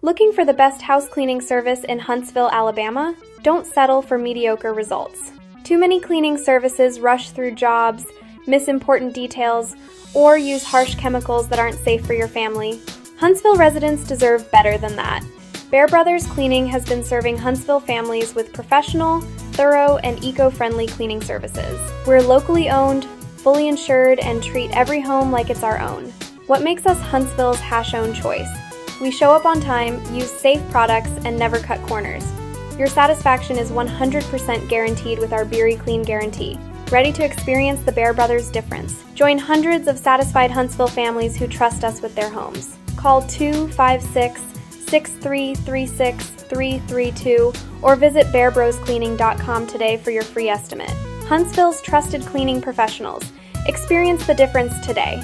Looking for the best house cleaning service in Huntsville, Alabama? Don't settle for mediocre results. Too many cleaning services rush through jobs, miss important details, or use harsh chemicals that aren't safe for your family. Huntsville residents deserve better than that. Bear Brothers Cleaning has been serving Huntsville families with professional, thorough, and eco-friendly cleaning services. We're locally owned, fully insured, and treat every home like it's our own. What makes us Huntsville's hash-owned choice? We show up on time, use safe products, and never cut corners. Your satisfaction is 100% guaranteed with our Beery Clean Guarantee. Ready to experience the Bear Brothers difference? Join hundreds of satisfied Huntsville families who trust us with their homes. Call 256-6336332 or visit bearbroscleaning.com today for your free estimate. Huntsville's trusted cleaning professionals. Experience the difference today.